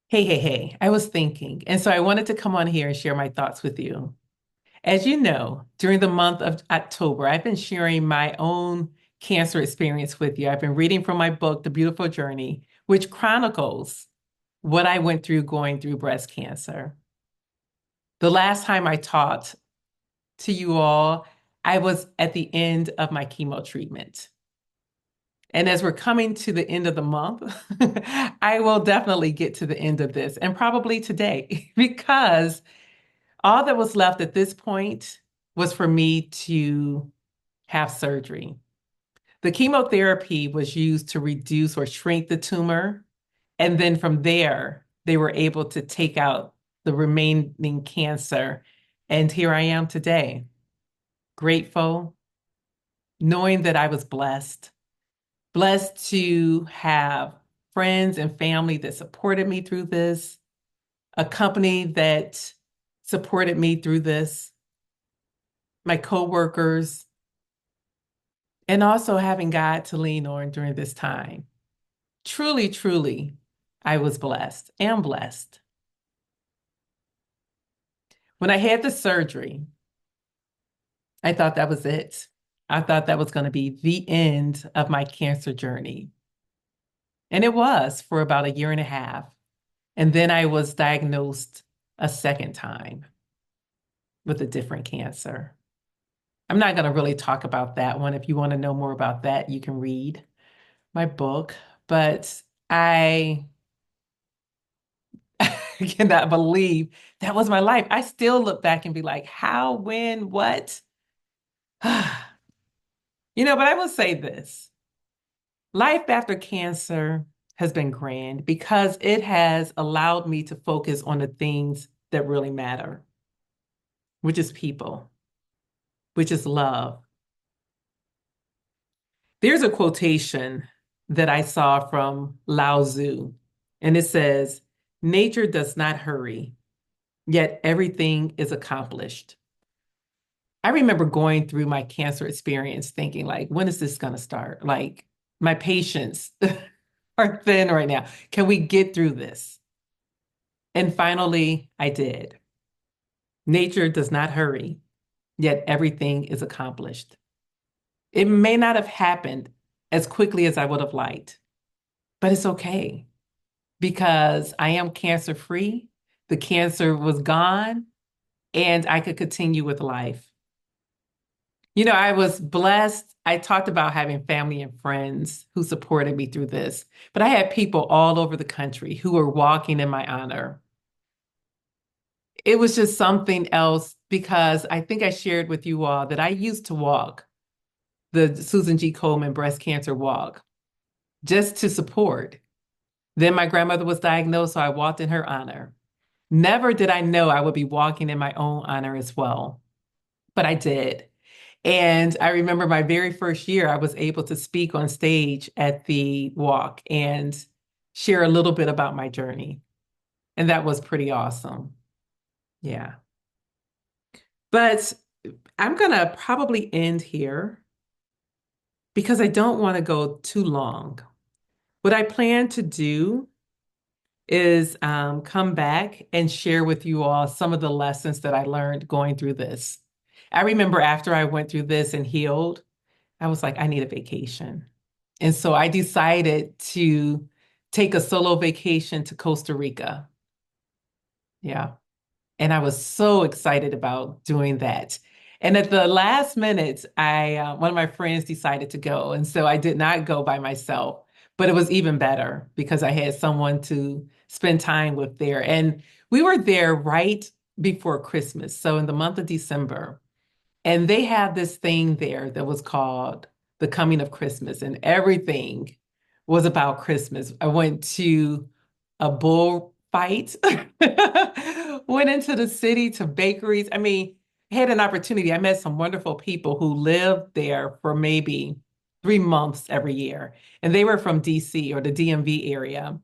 Hey, hey, hey, I was thinking, and so I wanted to come on here and share my thoughts with you. As you know, during the month of October, I've been sharing my own cancer experience with you. I've been reading from my book, The Beautiful Journey, which chronicles what I went through going through breast cancer. The last time I talked to you all, I was at the end of my chemo treatment. And as we're coming to the end of the month, I will definitely get to the end of this and probably today because all that was left at this point was for me to have surgery. The chemotherapy was used to reduce or shrink the tumor. And then from there, they were able to take out the remaining cancer. And here I am today, grateful, knowing that I was blessed to have friends and family that supported me through this, a company that supported me through this, my coworkers, and also having God to lean on during this time. Truly, truly, I was blessed, am blessed. When I had the surgery, I thought that was it. I thought that was going to be the end of my cancer journey. And it was for about a year and a half. And then I was diagnosed a second time with a different cancer. I'm not going to really talk about that one. If you want to know more about that, you can read my book. But I cannot believe that was my life. I still look back and be like, how, when, what? But I will say this. Life after cancer has been grand because it has allowed me to focus on the things that really matter, which is people, which is love. There's a quotation that I saw from Lao Tzu, and it says, nature does not hurry, yet everything is accomplished. I remember going through my cancer experience thinking, like, when is this going to start? Like, my patience are thin right now. Can we get through this? And finally, I did. Nature does not hurry, yet everything is accomplished. It may not have happened as quickly as I would have liked, but it's okay because I am cancer free. The cancer was gone, and I could continue with life. I was blessed. I talked about having family and friends who supported me through this, but I had people all over the country who were walking in my honor. It was just something else because I think I shared with you all that I used to walk the Susan G. Komen breast cancer walk just to support. Then my grandmother was diagnosed, so I walked in her honor. Never did I know I would be walking in my own honor as well, but I did. And I remember my very first year, I was able to speak on stage at the walk and share a little bit about my journey. And that was pretty awesome. Yeah. But I'm going to probably end here because I don't want to go too long. What I plan to do is come back and share with you all some of the lessons that I learned going through this. I remember after I went through this and healed, I was like, I need a vacation. And so I decided to take a solo vacation to Costa Rica. Yeah. And I was so excited about doing that. And at the last minute, one of my friends decided to go. And so I did not go by myself, but it was even better because I had someone to spend time with there. And we were there right before Christmas. So in the month of December. And they had this thing there that was called the coming of Christmas, and everything was about Christmas. I went to a bull fight, went into the city to bakeries. I mean, had an opportunity. I met some wonderful people who lived there for maybe 3 months every year, and they were from DC or the DMV area.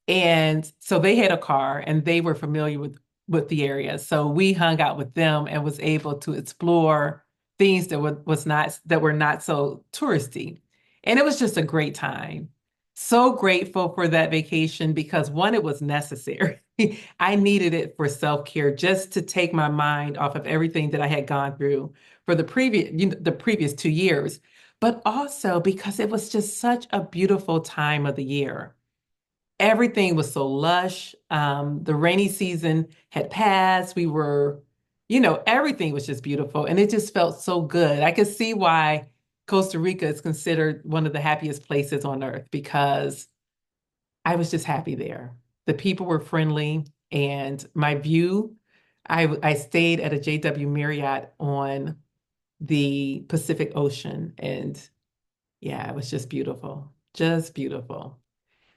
And so they had a car and they were familiar with the area. So we hung out with them and was able to explore things that were not so touristy. And it was just a great time. So grateful for that vacation because one, it was necessary. I needed it for self-care just to take my mind off of everything that I had gone through for the previous 2 years, but also because it was just such a beautiful time of the year. Everything was so lush. The rainy season had passed. Everything was just beautiful. And it just felt so good. I could see why Costa Rica is considered one of the happiest places on earth because I was just happy there. The people were friendly and my view, I stayed at a JW Marriott on the Pacific Ocean. And yeah, it was just beautiful. Just beautiful.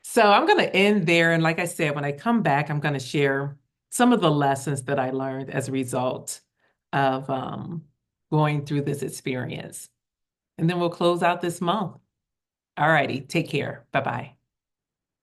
So I'm going to end there. And like I said, when I come back, I'm going to share some of the lessons that I learned as a result of going through this experience. And then we'll close out this month. All righty. Take care. Bye bye.